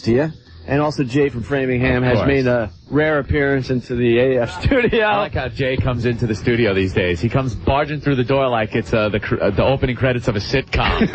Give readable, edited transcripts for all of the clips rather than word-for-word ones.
to you. And also Jay from Framingham has made a rare appearance into the AF studio. I like how Jay comes into the studio these days. He comes barging through the door like it's the opening credits of a sitcom.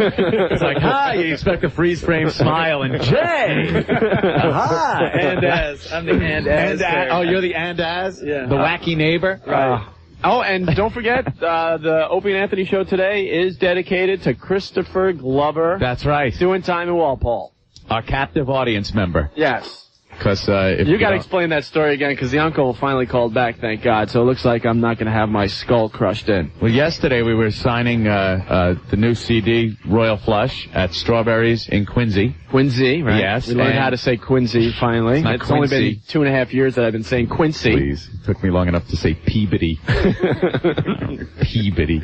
It's like, hi, you expect a freeze frame smile, and Jay! Hi! And-as. I'm the and-as. Oh, you're the and-as? Yeah. The wacky neighbor? Right. Oh, and don't forget, the Opie and Anthony show today is dedicated to Christopher Glover. That's right. Doing time in Walpole. Our captive audience member. Yes. Because you got to explain that story again, because the uncle finally called back, thank God. So it looks like I'm not going to have my skull crushed in. Well, yesterday we were signing the new CD, Royal Flush, at Strawberries in Quincy. Quincy, right? Yes. We learned how to say Quincy finally. It's only been 2.5 years that I've been saying Quincy. Please. It took me long enough to say Peabody. Peabody.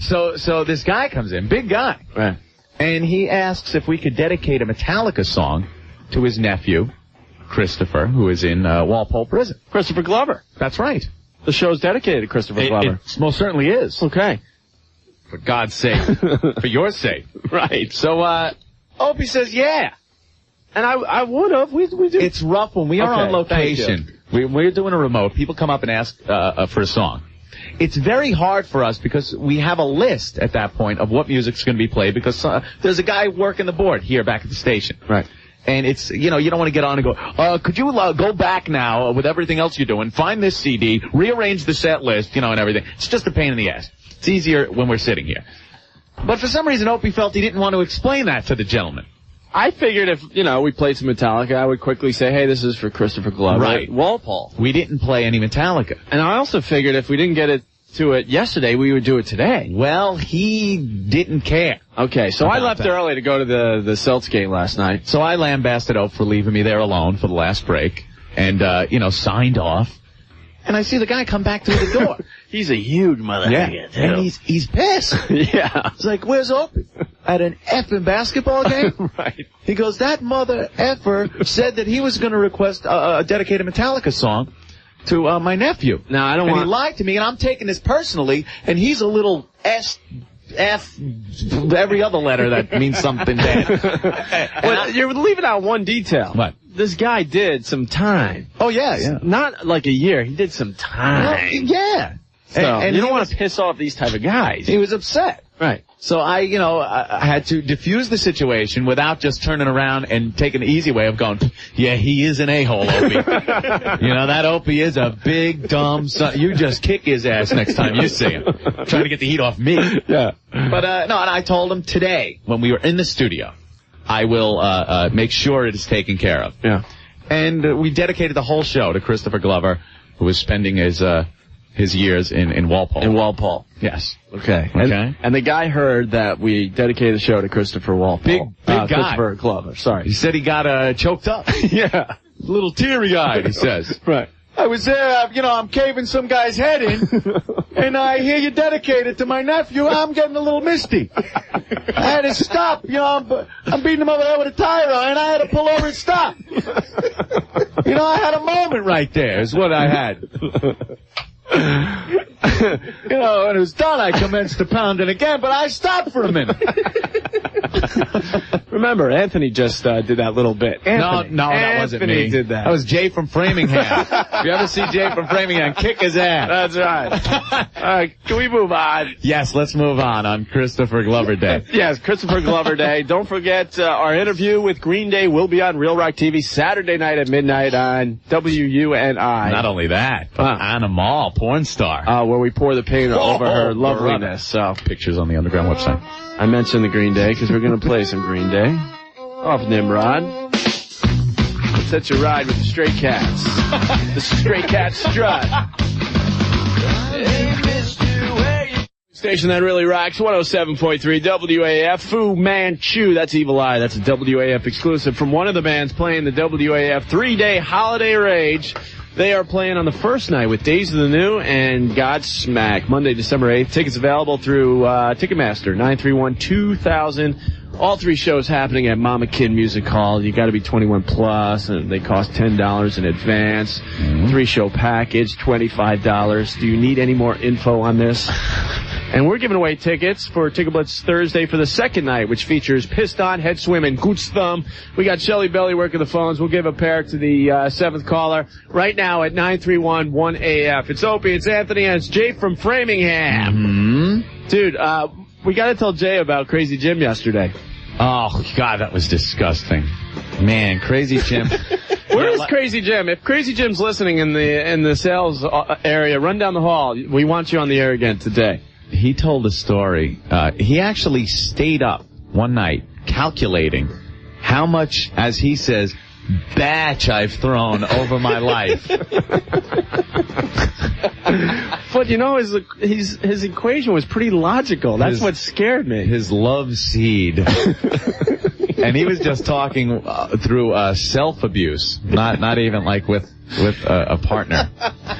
So this guy comes in, big guy. Right. And he asks if we could dedicate a Metallica song to his nephew, Christopher, who is in Walpole Prison. Christopher Glover. That's right. The show's dedicated to Christopher Glover. It most certainly is. Okay. For God's sake. For your sake. Right. So, Opie says, yeah. And I would have. We do. It's rough when we are on location. We're doing a remote. People come up and ask for a song. It's very hard for us because we have a list at that point of what music's going to be played because there's a guy working the board here back at the station. Right. And it's, you don't want to get on and go, could you go back now with everything else you're doing, find this CD, rearrange the set list, and everything. It's just a pain in the ass. It's easier when we're sitting here. But for some reason, Opie felt he didn't want to explain that to the gentleman. I figured if, we played some Metallica, I would quickly say, hey, this is for Christopher Glover. Right. Walpole. We didn't play any Metallica. And I also figured if we didn't get to it yesterday, we would do it today. Well, he didn't care. Okay, so I left early to go to the Celtics game last night. So I lambasted Ope for leaving me there alone for the last break and, signed off. And I see the guy come back through the door. He's a huge motherfucker, too. And he's pissed. Yeah. It's like, where's Opie? At an effing basketball game? Right. He goes, that mother effer said that he was going to request a dedicated Metallica song to my nephew. Now, I don't want... And he lied to me, and I'm taking this personally, and he's a little F, every other letter that means something bad. Well, you're leaving out one detail. What? This guy did some time. Oh, yeah. Not like a year. He did some time. Well, yeah. So, and you don't want to piss off these type of guys. He was upset. Right. So I had to diffuse the situation without just turning around and taking the easy way of going, yeah, he is an a-hole, Opie. That Opie is a big, dumb son. You just kick his ass next time you see him. Trying to get the heat off me. Yeah. But, no, and I told him today, when we were in the studio, I will make sure it is taken care of. Yeah. And we dedicated the whole show to Christopher Glover, who was spending his years in Walpole. In Walpole. Yes. Okay. And the guy heard that we dedicated the show to Christopher Walpole. Big guy. Christopher Glover. Sorry. He said he got choked up. Yeah. A little teary-eyed, he says. Right. I was there, I'm caving some guy's head in, and I hear you dedicate it to my nephew. I'm getting a little misty. I had to stop, I'm beating him over the head with a tire iron. I had to pull over and stop. I had a moment right there, is what I had. When it was done, I commenced to pounding again, but I stopped for a minute. Remember, Anthony just did that little bit. No, that wasn't me. Anthony did that. That was Jay from Framingham. If you ever see Jay from Framingham, kick his ass. That's right. All right, can we move on? Yes, let's move on Christopher Glover Day. Yes, Christopher Glover Day. Don't forget our interview with Green Day will be on Real Rock TV Saturday night at midnight on WUNI. Not only that, but Anna Mall, porn star. Where we pour the paint over her loveliness. So pictures on the Underground website. I mentioned the Green Day because we're going to play some Green Day. Off Nimrod. Let's your ride with the Stray Cats. The Stray Cat strut. Station that really rocks, 107.3 WAAF. Fu Manchu, that's Evil Eye. That's a WAF exclusive from one of the bands playing the WAF 3-day holiday rage. They are playing on the first night with Days of the New and Godsmack, Monday, December 8th. Tickets available through Ticketmaster, 931-2000. All three shows happening at Mama Kid Music Hall. You got to be 21 plus, and they cost $10 in advance. 3-show package, $25. Do you need any more info on this? And we're giving away tickets for Ticket Blitz Thursday for the second night, which features Pissed On, Head Swim, and Goots Thumb. We got Shelly Belly working the phones. We'll give a pair to the seventh caller right now at 931-1AF. It's Opie, it's Anthony, and it's Jay from Framingham. Mm-hmm. Dude, we got to tell Jay about Crazy Jim yesterday. Oh, God, that was disgusting. Man, Crazy Jim. Where is Crazy Jim? If Crazy Jim's listening in the sales area, run down the hall. We want you on the air again today. He told a story. He actually stayed up one night calculating how much, as he says, batch I've thrown over my life. But you know, his equation was pretty logical. That's what scared me. His love seed. And he was just talking through self-abuse, not even like with a partner.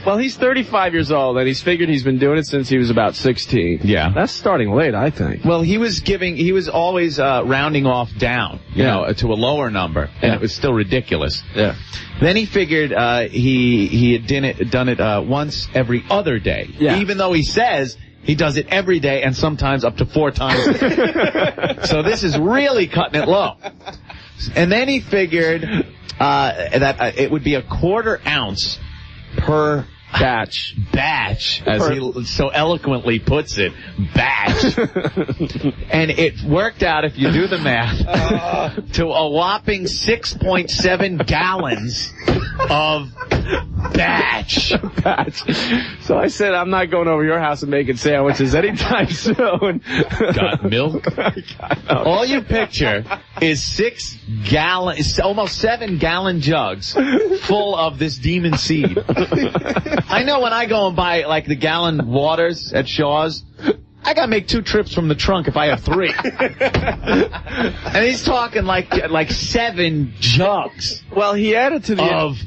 Well, he's 35 years old, and he's figured he's been doing it since he was about 16. Yeah. That's starting late, I think. Well, he was always rounding off down, you know, to a lower number, and it was still ridiculous. Yeah. Then he figured he had done it once every other day, even though he says he does it every day and sometimes up to 4 times a day. So this is really cutting it low. And then he figured that it would be a 1/4 ounce per batch, as he so eloquently puts it, batch. And it worked out, if you do the math, to a whopping 6.7 gallons of batch. So I said, I'm not going over your house and making sandwiches anytime soon. Got milk? All you picture is 6 gallons, almost 7 gallon jugs full of this demon seed. I know when I go and buy, like, the gallon waters at Shaw's, I gotta make 2 trips from the trunk if I have 3. And he's talking like 7 jugs. Well, he added to the... of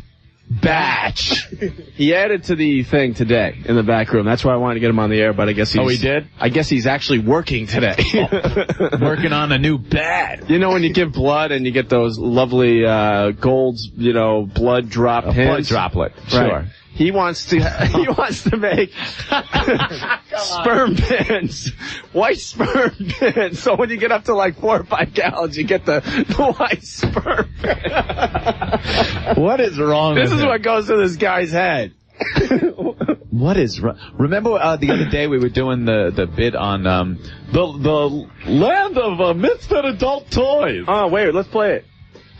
batch. He added to the thing today in the back room. That's why I wanted to get him on the air, but I guess he's... Oh, he did? I guess he's actually working today. Working on a new bat. You know when you give blood and you get those lovely golds, you know, blood drop pins? Blood droplet, sure. Right. He wants to make sperm pins, white sperm pins. So when you get up to like 4 or 5 gallons, you get the white sperm pin. What is wrong with this? This is what goes through this guy's head. What is wrong? Remember the other day we were doing the bit on the land of misfit adult toys. Oh, wait, let's play it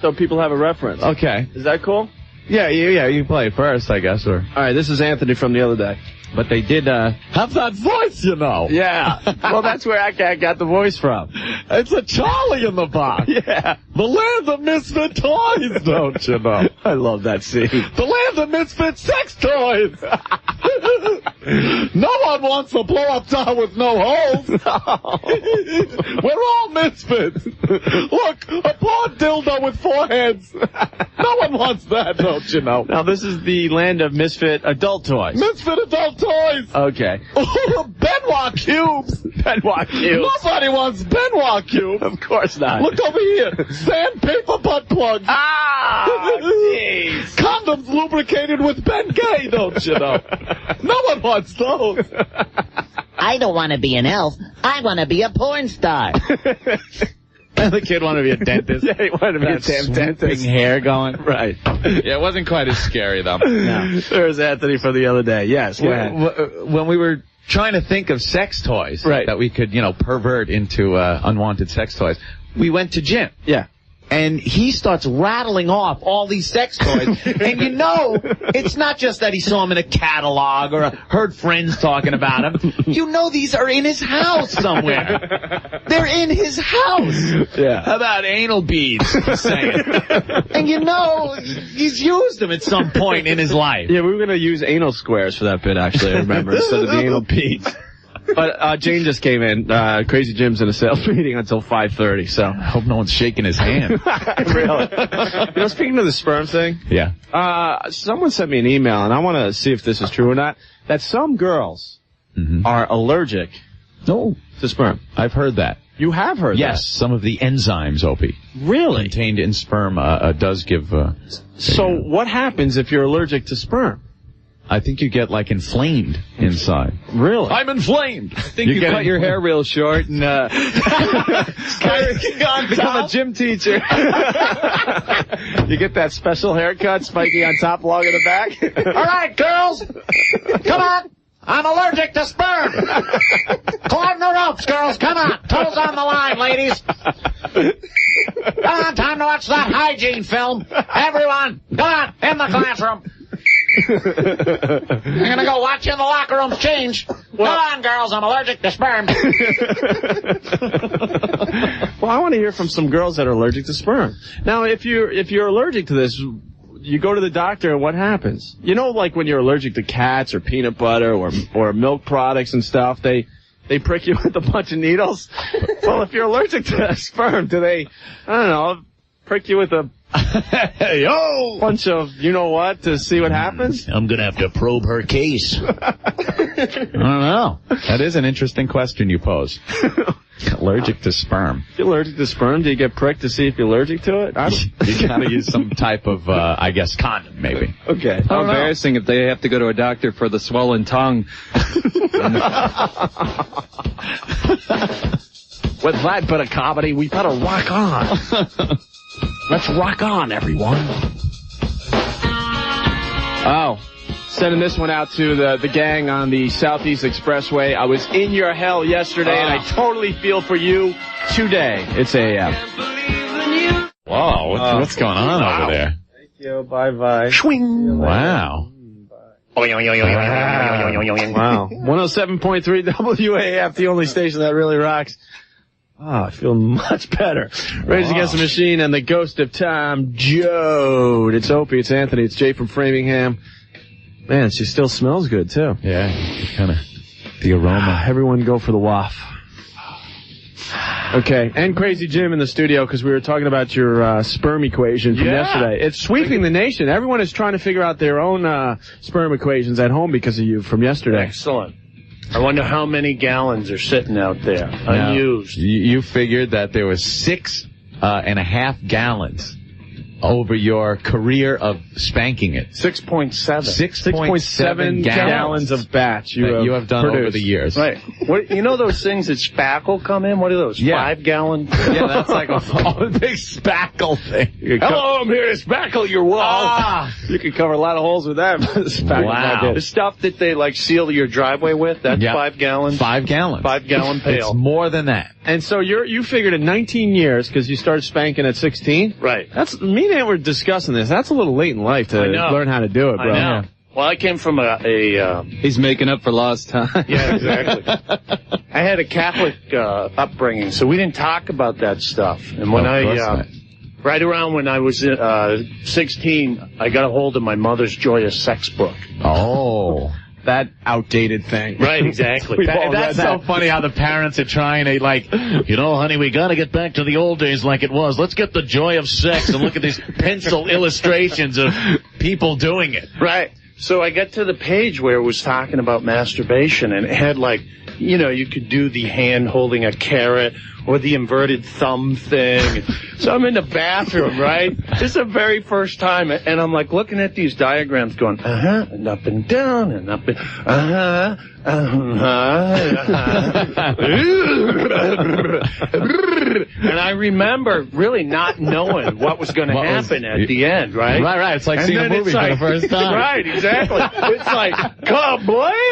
so people have a reference. Okay. Is that cool? Yeah, you can play it first, I guess. Or all right, this is Anthony from the other day. But they did have that voice, you know. Yeah. Well, that's where I got the voice from. It's a Charlie in the box. Yeah. The land of misfit toys, don't you know? I love that scene. The land of misfit sex toys. No one wants a blow-up doll with no holes. No. We're all misfits. Look, a paw dildo with 4 heads. No one wants that, don't you know? Now, this is the land of misfit adult toys. Misfit adult toys. Okay. Oh, Benoit cubes. Benoit cubes. Nobody wants Benoit cubes. Of course not. Look over here. Sandpaper butt plugs. Ah, jeez. Condoms lubricated with Bengay, don't you know? No one wants those. I don't want to be an elf. I want to be a porn star. And the kid wanted to be a dentist. Yeah, he wanted to be a damn dentist. Hair going. Right. Yeah, it wasn't quite as scary, though. No. There's Anthony for the other day. Yes, go ahead. When we were trying to think of sex toys that we could, pervert into unwanted sex toys, we went to Jim. Yeah. And he starts rattling off all these sex toys. And it's not just that he saw them in a catalog or heard friends talking about them. These are in his house somewhere. They're in his house. Yeah. How about anal beads? He's saying. And he's used them at some point in his life. Yeah, we were going to use anal squares for that bit, actually, I remember, instead of the anal beads. But Jane just came in. Crazy Jim's in a sales meeting until 5:30, so. I hope no one's shaking his hand. Really? Speaking of the sperm thing. Yeah. Someone sent me an email, and I want to see if this is true or not, that some girls are allergic to sperm. I've heard that. You have heard that? Yes, some of the enzymes, Opie. Really? Contained in sperm does give... So what happens if you're allergic to sperm? I think you get, like, inflamed inside. Really? I'm inflamed. I think you cut your hair real short and become a gym teacher. You get that special haircut, spiky on top, long in the back. All right, girls. Come on. I'm allergic to sperm. Climb the ropes, girls. Come on. Toes on the line, ladies. Come on, time to watch that hygiene film. Everyone, come on, in the classroom. I'm going to go watch you in the locker rooms change. Come on, girls, I'm allergic to sperm. Well, I want to hear from some girls that are allergic to sperm. Now, if you're allergic to this, you go to the doctor, and what happens? You know, like when you're allergic to cats or peanut butter or milk products and stuff, they prick you with a bunch of needles. Well, if you're allergic to sperm, do they, I don't know, prick you with a bunch of you-know-what to see what happens? I'm going to have to probe her case. I don't know. That is an interesting question you pose. Allergic to sperm. If you're allergic to sperm, do you get pricked to see if you're allergic to it? You gotta use some type of, I guess, condom, maybe. Okay. how embarrassing if they have to go to a doctor for the swollen tongue. With that bit of comedy, we better rock on. Let's rock on, everyone. Oh, sending this one out to the gang on the Southeast Expressway. I was in your hell yesterday, and I totally feel for you today. It's AF. Whoa, what's going on over there? Thank you. Bye-bye. Wow. Wow. 107.3 WAAF, the only station that really rocks. Oh, I feel much better. Rage Against the Machine and the Ghost of Tom Joad. It's Opie, it's Anthony, it's Jay from Framingham. Man, she still smells good, too. Yeah, kind of the aroma. Everyone go for the WAAF. Okay, and Crazy Jim in the studio because we were talking about your sperm equation from yesterday. It's sweeping the nation. Everyone is trying to figure out their own sperm equations at home because of you from yesterday. Excellent. I wonder how many gallons are sitting out there unused. You figured that there was 6.5 gallons over your career of spanking it. 6.7. 6.7 gallons of batch you have done produced over the years. Right. What, you know those things that spackle come in? What are those? Yeah. 5 gallon? Yeah, that's like a big spackle thing. Hello, I'm here to spackle your wall. You could cover a lot of holes with that. Wow. The stuff that they like seal your driveway with, that's 5 gallons. 5 gallons. 5 gallon pail. It's more than that. And so you figured in 19 years, because you started spanking at 16? Right. That's, me and Ant were discussing this. That's a little late in life to learn how to do it, bro. I know. Well, I came from He's making up for lost time. Yeah, exactly. I had a Catholic upbringing, so we didn't talk about that stuff. And when right around when I was 16, I got a hold of my mother's Joyous Sex book. Oh. That outdated thing. Right, exactly. That's so funny how the parents are trying to, like, honey, we got to get back to the old days like it was. Let's get the joy of sex and look at these pencil illustrations of people doing it. Right. So I got to the page where it was talking about masturbation, and it had, like, you could do the hand holding a carrot or the inverted thumb thing. So I'm in the bathroom, right? This is the very first time, and I'm like looking at these diagrams going, and up and down, and up and, and I remember really not knowing what was going to happen at the end, right? Right. It's like seeing a movie for the first time. Right, exactly. It's like, kablam,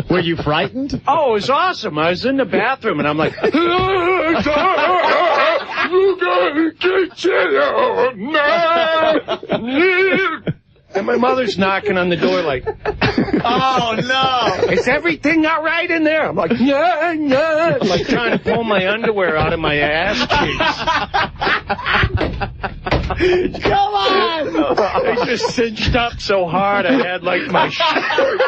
Were you frightened? Oh, it was awesome. I was in the bathroom, and I'm like, and my mother's knocking on the door like, oh, no. Is everything all right in there? I'm like, yeah. I'm like trying to pull my underwear out of my ass cheeks. Come on! They just cinched up so hard I had like my shirt.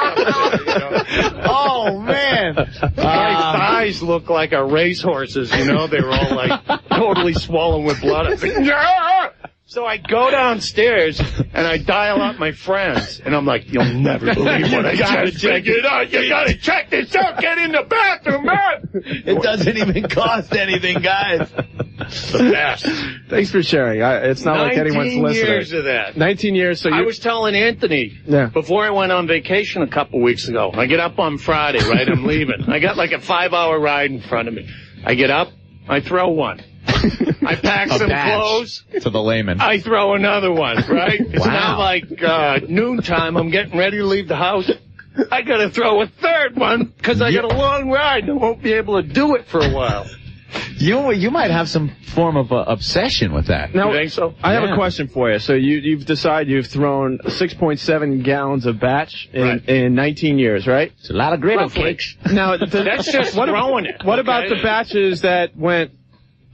Oh, man. My thighs look like a racehorse's, They were all like totally swollen with blood. I was like, yeah! So I go downstairs and I dial up my friends, and I'm like, "You'll never believe what I just figured out. You gotta check this out. Get in the bathroom, man." It doesn't even cost anything, guys. The best. Thanks for sharing. It's not like anyone's listening. 19 years of that. 19 years. So I was telling Anthony before I went on vacation a couple weeks ago. I get up on Friday, right? I'm leaving. I got like a 5-hour ride in front of me. I get up. I throw one. I pack some clothes. To the layman. I throw another one, right? It's now like noontime. I'm getting ready to leave the house. I got to throw a third one because I got a long ride. I won't be able to do it for a while. You might have some form of obsession with that. Now, you think so? I have a question for you. So you've decided you've thrown 6.7 gallons of batch in 19 years, right? It's a lot of griddle cakes. Now, that's just throwing it. What about the batches that went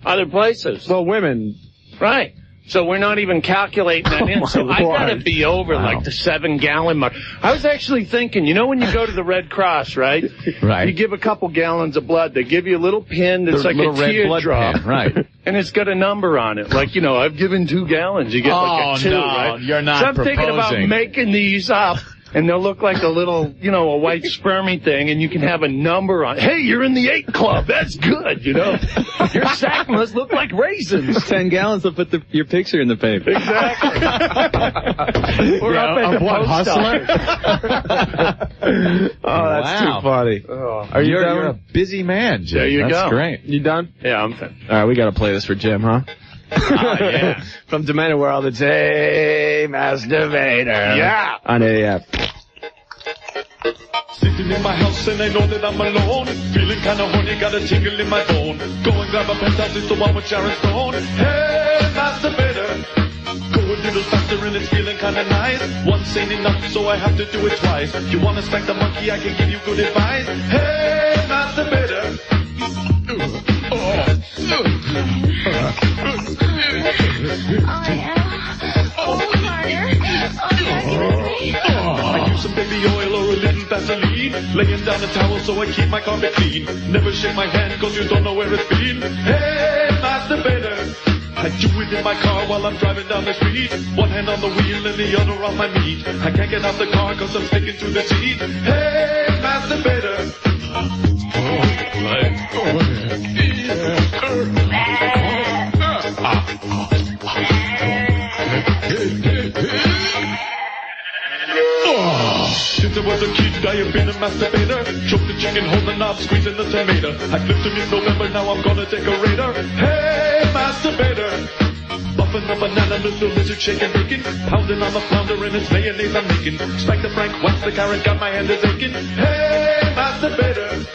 other places? Well, women. Right. So we're not even calculating that in. So I gotta be over like the 7-gallon mark. I was actually thinking, you know when you go to the Red Cross, right? Right. You give a couple gallons of blood. They give you a little pin that's like a teardrop. Right. And it's got a number on it. Like, I've given 2 gallons. You get like a 2, right? You're not So I'm thinking about making these up. And they'll look like a little, a white spermy thing, and you can have a number on it. Hey, you're in the 8 club. That's good, Your sack must look like raisins. 10 gallons to put your picture in the paper. Exactly. We're up at the post office. Oh, that's too funny. Are you You're a busy man, Jim. There you That's go. great. You done? Yeah, I'm finished. All right, we got to play this for Jim, huh? Yeah. From Demented World, it's Hey Masturbator. Yeah. On AF. Sitting in my house and I know that I'm alone. Feeling kinda horny, got a tingle in my bone. Go and grab a penthouse, it's the one with Sharon Stone. Hey, masturbator. Go a little faster and it's feeling kinda nice. Once ain't enough, so I have to do it twice. You wanna spank the monkey, I can give you good advice. Hey, masturbator. I use some baby oil or a little Vaseline. Laying down a towel so I keep my carpet clean. Never shake my hand cause you don't know where it's been. Hey, masturbator. I do it in my car while I'm driving down the street. One hand on the wheel and the other on my meat. I can't get out the car cause I'm sticking to the seat. Hey, masturbator. Since I was a kid, I have been a masturbator. Choke the chicken, hold the knob, squeezing the tomato. I flipped him in November, now I'm gonna take a raider. Hey, masturbator. Buffing the banana, little lizard shaking bacon. Pounding on the flounder and it's mayonnaise I'm making. Spike the frank, wax the carrot, got my hand is aching. Hey, masturbator.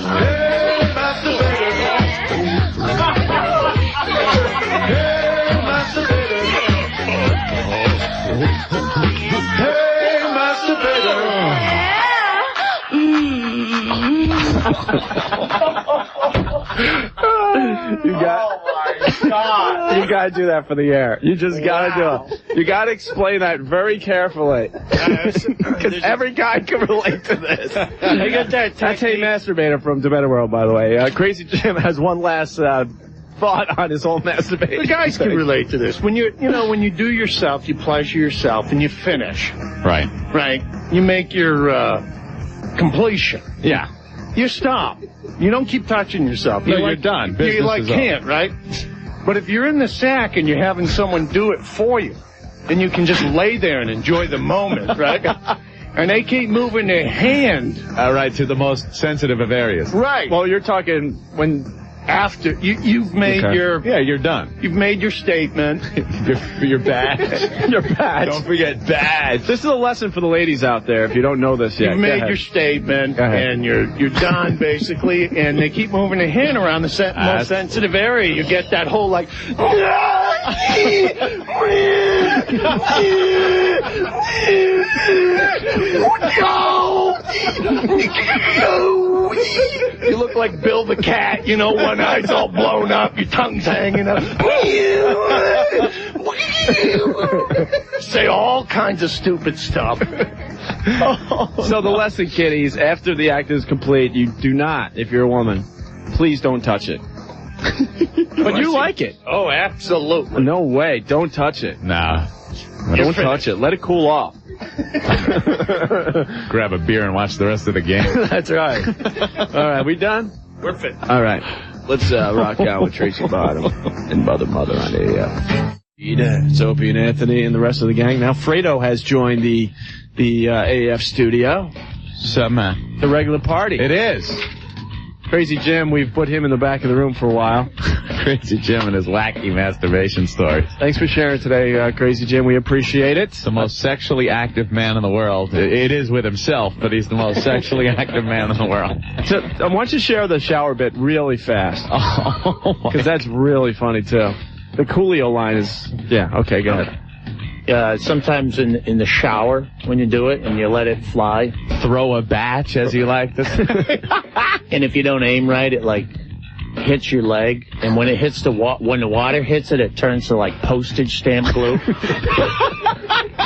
Hey, masturbator. Hey, masturbator. Hey, masturbator. You gotta do that for the air. You just gotta do it. You gotta explain that very carefully. Because every guy can relate to this. I got that. That's Hey Masturbator from Demented World, by the way. Crazy Jim has one last thought on his whole masturbation. The guys can relate to this. When when you do yourself, you pleasure yourself, and you finish. Right. Right. You make your completion. Yeah. You stop. You don't keep touching yourself. No, you're done. You Business like is over. can't, right? But if you're in the sack and you're having someone do it for you, then you can just lay there and enjoy the moment, right? And they keep moving their hand. All right, to the most sensitive of areas. Right. Well, you're talking when... After you've made Yeah, you're done. You've made your statement. Your badge. Your badge. Don't forget badge. This is a lesson for the ladies out there if you don't know this yet. You've made your statement, and you're done, basically, and they keep moving the hand around the most sensitive area. You get that whole, like... You look like Bill the Cat, one eye's all blown up, your tongue's hanging up. Say all kinds of stupid stuff. So the lesson, kiddies, after the act is complete, you do not, if you're a woman, please don't touch it. But you like it. Oh, absolutely. No way. Don't touch it. Nah. Don't touch it. Let it cool off. Grab a beer and watch the rest of the game. That's right. All right, we done? We're fit. All right. Let's rock out with Tracy Bottom and Mother on AF. It's Opie and Anthony and the rest of the gang. Now Fredo has joined the AF studio. What's up, man? The regular party. It is. Crazy Jim, we've put him in the back of the room for a while. Crazy Jim and his wacky masturbation stories. Thanks for sharing today, Crazy Jim. We appreciate it. The most sexually active man in the world. It is with himself, but he's the most sexually active man in the world. So, I want you to share the shower bit really fast. Because that's really funny, too. The Coolio line is... Yeah, okay, go ahead. Sometimes in the shower when you do it and you let it fly. Throw a batch, as you like to say. And if you don't aim right, it like hits your leg. And when it hits when the water hits it, it turns to like postage stamp glue.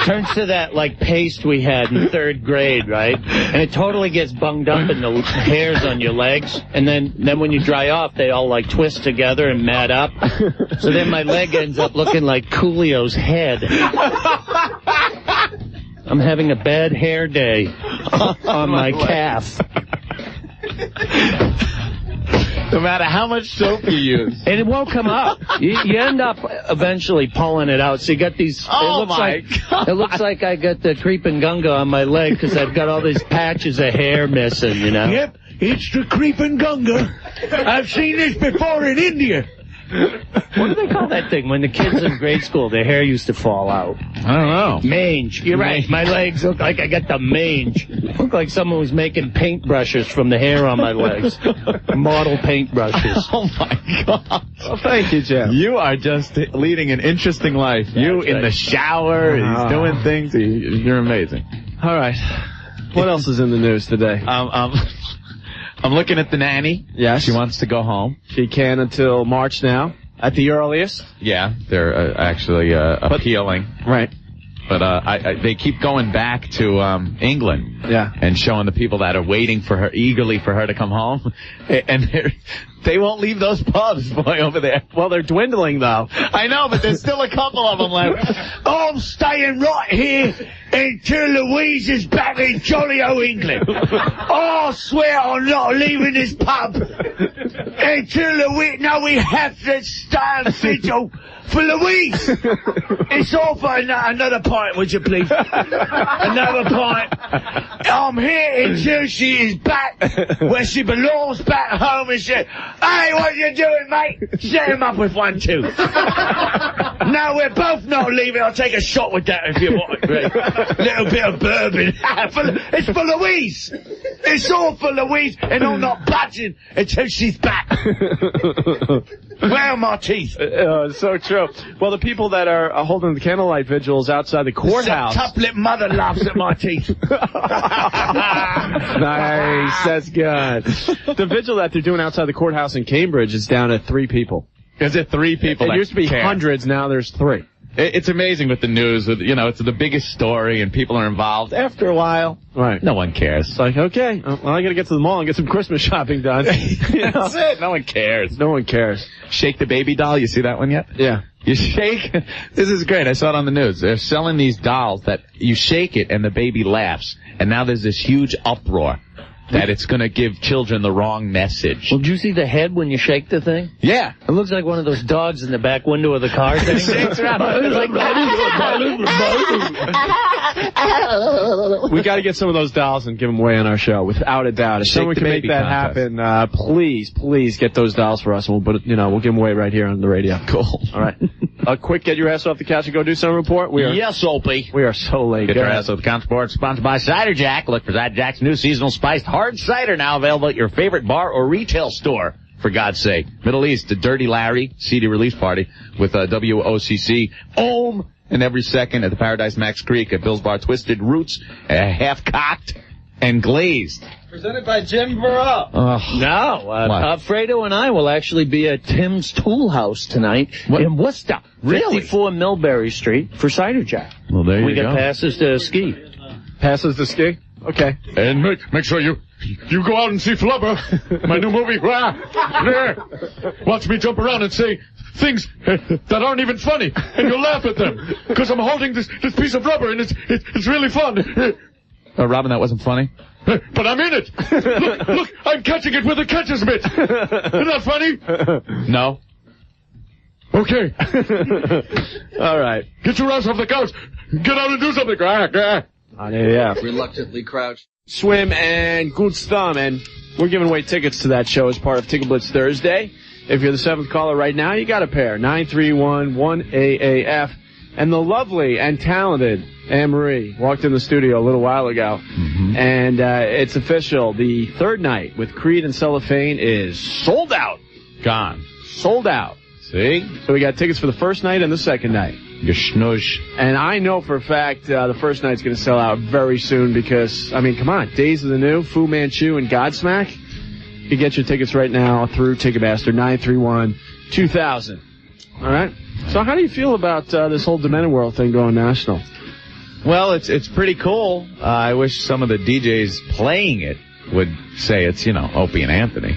Turns to that like paste we had in 3rd grade, right? And it totally gets bunged up in the hairs on your legs. And then when you dry off, they all like twist together and mat up. So then my leg ends up looking like Coolio's head. I'm having a bad hair day on my calf. No matter how much soap you use. And it won't come up. You end up eventually pulling it out. So you got these... It looks like I got the creeping gunga on my leg because I've got all these patches of hair missing, you know? Yep, it's the creeping gunga. I've seen this before in India. What do they call that thing? When the kids in grade school, their hair used to fall out. I don't know. Mange. You're right. My legs look like I got the mange. Look like someone was making paintbrushes from the hair on my legs. Model paintbrushes. Oh, my God. Well, thank you, Jim. You are just leading an interesting life. You in the shower, he's doing things. You're amazing. All right. What else is in the news today? I'm looking at the nanny. Yes. She wants to go home. She can until March now, at the earliest. Yeah, they're actually appealing. Right. But they keep going back to England. Yeah. And showing the people that are waiting for her, eagerly for her to come home. And they won't leave those pubs, boy, over there. Well, they're dwindling, though. I know, but there's still a couple of them left. I'm staying right here until Louise is back in jolly old England. I swear I'm not leaving this pub until Louise... No, we have to stay and vigil for Louise. It's all for another pint, would you please? Another pint. I'm here until she is back where she belongs, back home, and she... Hey, what you doing, mate? Set him up with one, too. No, we're both not leaving. I'll take a shot with that if you want. Little bit of bourbon. It's for Louise. It's all for Louise, and I'm not budging until she's back. Where are my teeth? So true. Well, the people that are holding the candlelight vigils outside the courthouse. Tuplet mother laughs at my teeth. Nice. That's good. The vigil that they're doing outside the courthouse in Cambridge is down to 3 people. Is it 3 people? It used to be hundreds. Now there's 3. It's amazing with the news. It's the biggest story and people are involved. After a while, right? No one cares. It's like, okay, well, I got to get to the mall and get some Christmas shopping done. That's it. No one cares. No one cares. Shake the Baby doll. You see that one yet? Yeah. You shake. This is great. I saw it on the news. They're selling these dolls that you shake it and the baby laughs. And now there's this huge uproar that it's going to give children the wrong message. Well, did you see the head when you shake the thing? Yeah. It looks like one of those dogs in the back window of the car thing. Shakes around. We got to get some of those dolls and give them away on our show, without a doubt. If someone can make that happen, please get those dolls for us, and we'll give them away right here on the radio. Cool. All right. Quick, get your ass off the couch and go do some report. Yes, Opie. We are so late. Get your ass off the couch. Sport sponsored by Cider Jack. Look for Cider Jack's new seasonal spiced hard cider, now available at your favorite bar or retail store. For God's sake. Middle East, the Dirty Larry CD release party with WOCC. Ohm! And every second at the Paradise Max Creek at Bill's Bar. Twisted Roots, half-cocked and glazed. Presented by Jim Burrow. Fredo and I will actually be at Tim's Tool House tonight in Worcester. Really? 54 Millbury Street for Cider Jack. Well, there you go. We got passes to ski. Passes to ski? Okay. And make sure you go out and see Flubber, my new movie. Watch me jump around and say things that aren't even funny, and you'll laugh at them because I'm holding this piece of rubber, and it's really fun. Robin, that wasn't funny? But I'm in it. Look, I'm catching it with a catcher's mitt. Isn't that funny? No. Okay. All right. Get your ass off the couch. Get out and do something. On AAF. Reluctantly crouched. Swim and Goots Thumb, and we're giving away tickets to that show as part of Ticket Blitz Thursday. If you're the 7th caller right now, you got a pair. 931-1AAF. And the lovely and talented Anne-Marie walked in the studio a little while ago. Mm-hmm. And it's official. The third night with Creed and Cellophane is sold out. Gone. Sold out. See? So we got tickets for the first night and the second night. You snoosh. And I know for a fact the first night's going to sell out very soon because, I mean, come on. Days of the New, Fu Manchu, and Godsmack. You can get your tickets right now through Ticketmaster, 931-2000. All right? So how do you feel about this whole Demented World thing going national? Well, it's pretty cool. I wish some of the DJs playing it would say it's, Opie and Anthony.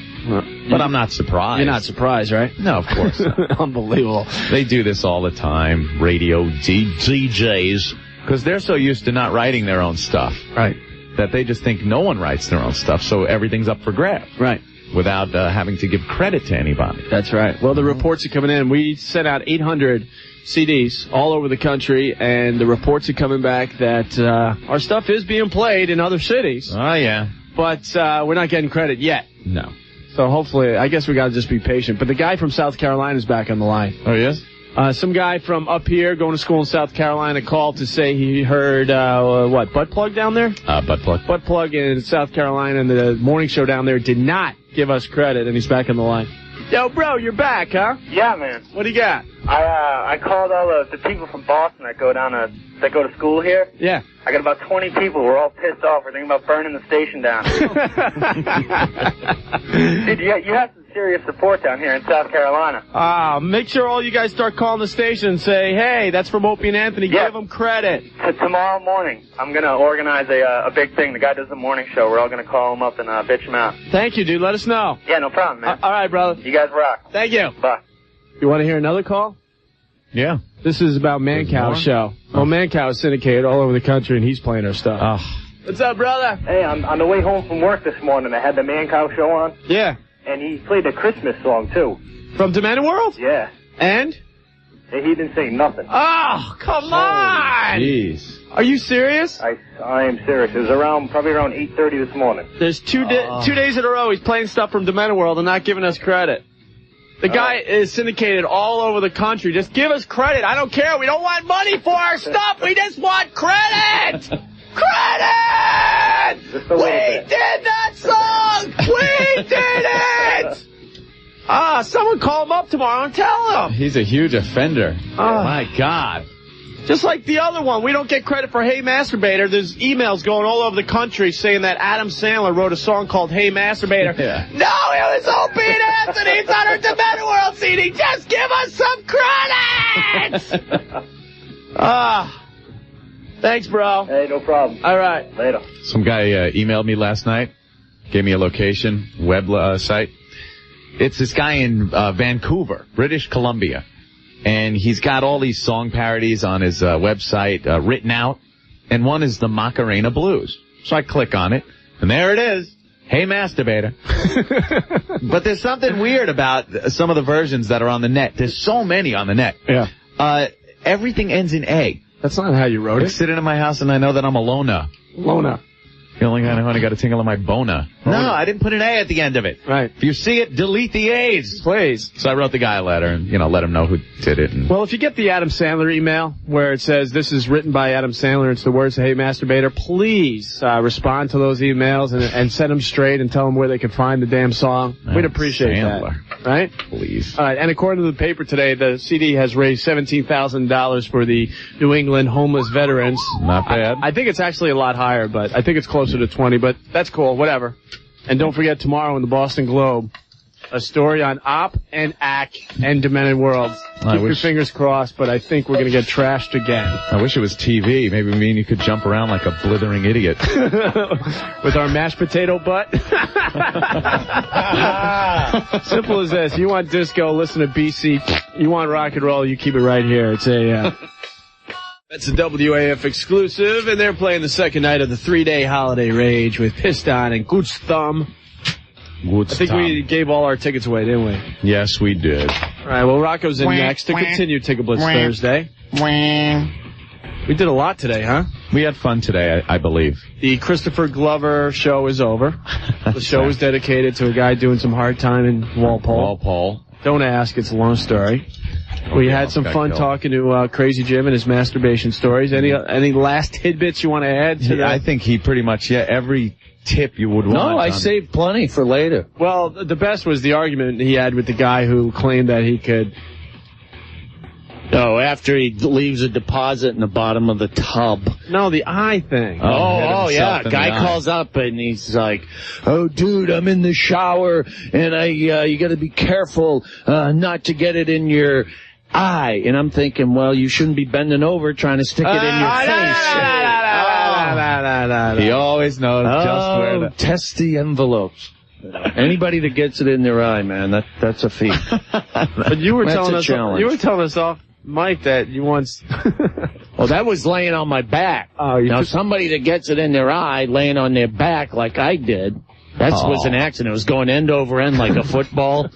But I'm not surprised. You're not surprised, right? No, of course not. Unbelievable. They do this all the time, radio DJs, because they're so used to not writing their own stuff. Right. That they just think no one writes their own stuff, so everything's up for grabs. Right. Without having to give credit to anybody. That's right. Well, the reports are coming in. We sent out 800 CDs all over the country, and the reports are coming back that our stuff is being played in other cities. Oh, yeah. But we're not getting credit yet. No. So hopefully, I guess we got to just be patient. But the guy from South Carolina is back on the line. Oh, yes? Some guy from up here going to school in South Carolina called to say he heard, butt plug down there? Butt plug. Butt plug in South Carolina, and the morning show down there did not give us credit, and he's back on the line. Yo, bro, you're back, huh? Yeah, man. What do you got? I called all the people from Boston that go to school here. Yeah. I got about 20 people. We're all pissed off. We're thinking about burning the station down. Dude, you have some serious support down here in South Carolina. Make sure all you guys start calling the station and say, hey, that's from Opie and Anthony. Yeah. Give them credit. Tomorrow morning, I'm going to organize a big thing. The guy does the morning show. We're all going to call him up and bitch him out. Thank you, dude. Let us know. Yeah, no problem, man. All right, brother. You guys rock. Thank you. Bye. You want to hear another call? Yeah. This is about Mancow's show. Well, Mancow is syndicated all over the country, and he's playing our stuff. What's up, brother? Hey, on the way home from work this morning, I had the Mancow show on. Yeah. And he played a Christmas song, too. From Demented World? Yeah. And? He didn't say nothing. Oh, come on! Jeez. Are you serious? I am serious. It was probably around 8:30 this morning. There's 2 days in a row he's playing stuff from Demented World and not giving us credit. The guy is syndicated all over the country. Just give us credit. I don't care. We don't want money for our stuff. We just want credit! Credit! We did that song! We did it! Someone call him up tomorrow and tell him. He's a huge offender. Oh, my God. Just like the other one, we don't get credit for Hey Masturbator. There's emails going all over the country saying that Adam Sandler wrote a song called Hey Masturbator. Yeah. No, it was Opie and Anthony. It's on our Demented World CD. Just give us some credit! Thanks, bro. Hey, no problem. All right. Later. Some guy emailed me last night, gave me a location, web site. It's this guy in Vancouver, British Columbia. And he's got all these song parodies on his website written out. And one is the Macarena Blues. So I click on it, and there it is. Hey, Masturbator. But there's something weird about some of the versions that are on the net. There's so many on the net. Yeah. Everything ends in A. That's not how you wrote I'm it. sitting in my house, and I know that I'm a loner. Lona. I only got a tingle in my bona. No, I didn't put an A at the end of it. Right. If you see it, delete the A's. Please. So I wrote the guy a letter and, let him know who did it. And Well, if you get the Adam Sandler email where it says this is written by Adam Sandler, it's the words Hey Masturbator, please respond to those emails and set them straight and tell them where they can find the damn song. We'd appreciate Sandler. that. Right? Please. All right. And according to the paper today, the CD has raised $17,000 for the New England homeless veterans. Not bad. I think it's actually a lot higher, but I think it's closer to 20, but that's cool. Whatever. And don't forget tomorrow in the Boston Globe, a story on Op and Ack and Demented World. Keep your fingers crossed, but I think we're going to get trashed again. I wish it was TV. Maybe me and you could jump around like a blithering idiot. With our mashed potato butt. Simple as this. You want disco, listen to BC. You want rock and roll, you keep it right here. It's a... That's a WAF exclusive, and they're playing the second night of the 3-day holiday rage with Piston and Goots Thumb. I think we gave all our tickets away, didn't we? Yes, we did. All right, well, Rocco's in next to continue Ticket Blitz Thursday. We did a lot today, huh? We had fun today, I believe. The Christopher Glover show is over. The show was dedicated to a guy doing some hard time in Walpole. Don't ask, it's a long story. We had some fun talking to Crazy Jim and his masturbation stories. Any last tidbits you want to add to that? I think he pretty much, every tip you would want. No, I saved plenty for later. Well, the best was the argument he had with the guy who claimed that he could... Oh, after he leaves a deposit in the bottom of the tub. No, the eye thing. Oh, yeah. Guy calls up and he's like, "Oh, dude, I'm in the shower and you got to be careful not to get it in your eye." And I'm thinking, well, you shouldn't be bending over trying to stick it in your face. He always knows just where to test the envelopes. Anybody that gets it in their eye, man, that's a feat. But you were telling us off Mike that you once... Well, that was laying on my back. Now, somebody that gets it in their eye laying on their back like I did, that was an accident. It was going end over end like a football.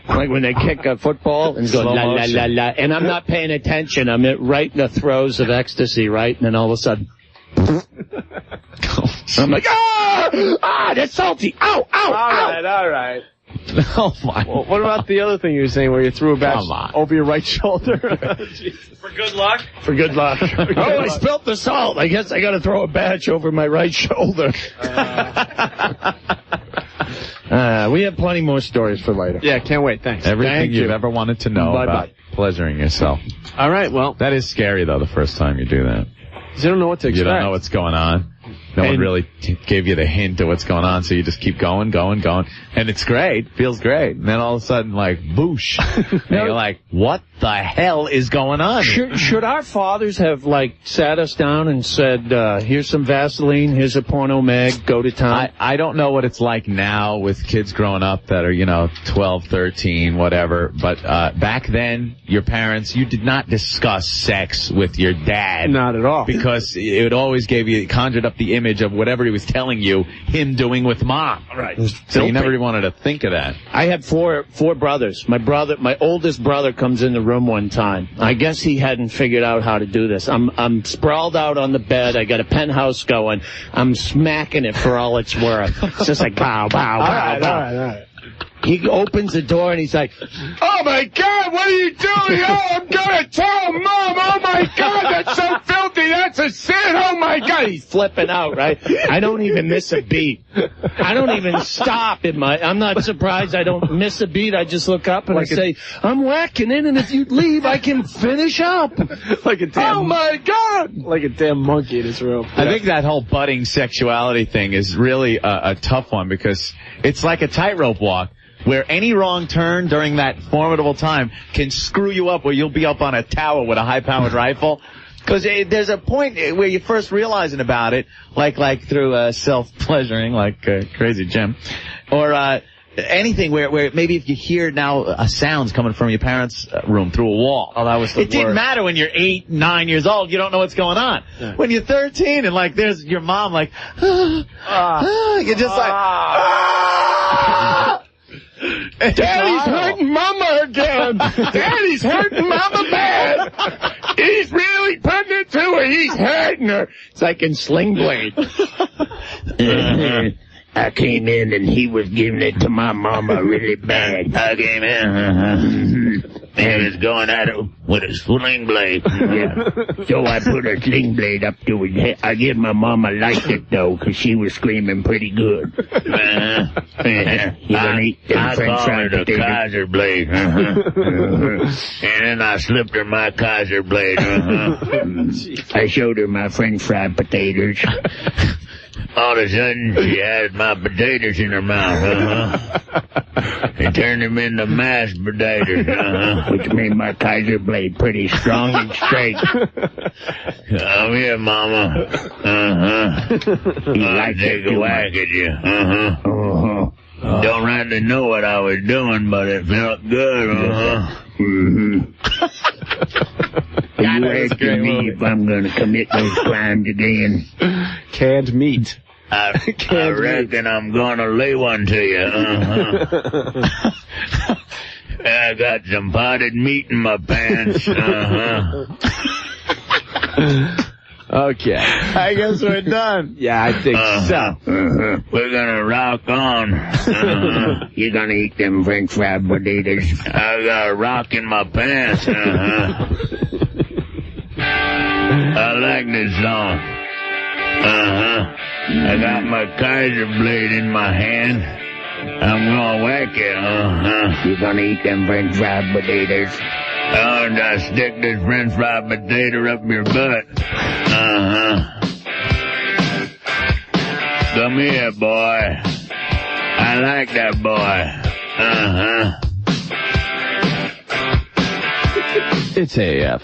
Like when they kick a football and it's going la, la, la, la. And I'm not paying attention. I'm right in the throes of ecstasy, right? And then all of a sudden... I'm like, that's salty. Ow, ow, All right. Oh, my. Well, what about the other thing you were saying where you threw a batch over your right shoulder? For good luck? For good luck. I spilt the salt. I guess I got to throw a batch over my right shoulder. We have plenty more stories for later. Yeah, can't wait. Thanks. Everything you've ever wanted to know about pleasuring yourself. All right, well. That is scary, though, the first time you do that. You don't know what to expect. You don't know what's going on. No one really gave you the hint of what's going on, so you just keep going. And it's great. Feels great. And then all of a sudden, like, boosh. And you're like, what the hell is going on? Should our fathers have, like, sat us down and said, here's some Vaseline, here's a porno mag, go to town? I don't know what it's like now with kids growing up that are, 12, 13, whatever. But back then, your parents, you did not discuss sex with your dad. Not at all. Because it always conjured up the image of whatever he was telling you, him doing with mom. Right. So you never even wanted to think of that. I had four brothers. My oldest brother comes in the room one time. I guess he hadn't figured out how to do this. I'm sprawled out on the bed. I got a penthouse going. I'm smacking it for all it's worth. It's just like pow, pow, pow, pow. All right. He opens the door and he's like, "Oh my God, what are you doing? Oh, I'm gonna tell Mom. Oh my God, that's so filthy. That's a sin. Oh my God." He's flipping out, right? I don't even miss a beat. I don't even stop I'm not surprised I don't miss a beat. I just look up and I say, "I'm whacking in, and if you leave, I can finish up." Like a damn... Oh my God! Like a damn monkey in his room. I think that whole budding sexuality thing is really a tough one because it's like a tightrope walk, where any wrong turn during that formidable time can screw you up, where you'll be up on a tower with a high-powered rifle. Because there's a point where you're first realizing about it, like through self-pleasuring, like Crazy Jim, or anything where maybe if you hear now sounds coming from your parents' room through a wall. Oh, that was the worst. It didn't matter when you're 8, 9 years old. You don't know what's going on. Yeah. When you're 13 and like there's your mom like, you're just like, Daddy's hurting Mama again. Daddy's hurting Mama bad. He's really putting it to her. He's hurting her. It's like in Sling Blade. I came in and he was giving it to my mama really bad. I came in. He was going at it with a sling blade. Yeah. So I put a sling blade up to his head. I guess my mama liked it, though, because she was screaming pretty good. You gonna eat them French fries with the Kaiser blade. And then I slipped her my Kaiser blade. I showed her my French fried potatoes. All of a sudden, she had my potatoes in her mouth, and turned them into mashed potatoes, which made my Kaiser blade pretty strong and straight. Come here, Mama. I'll take a whack at you. Don't really know what I was doing, but it felt good, You ask me if I'm going to commit those crimes again. Canned meat. I reckon I'm going to lay one to you. I got some potted meat in my pants. Okay. I guess we're done. Yeah, I think so. We're gonna rock on. You're gonna eat them French fry potatoes. I got a rock in my pants. I like this song. I got my Kaiser blade in my hand. I'm gonna whack it. You're gonna eat them French fry potatoes. And I stick this French fry potato up your butt. Come here, boy. I like that boy. It's AF.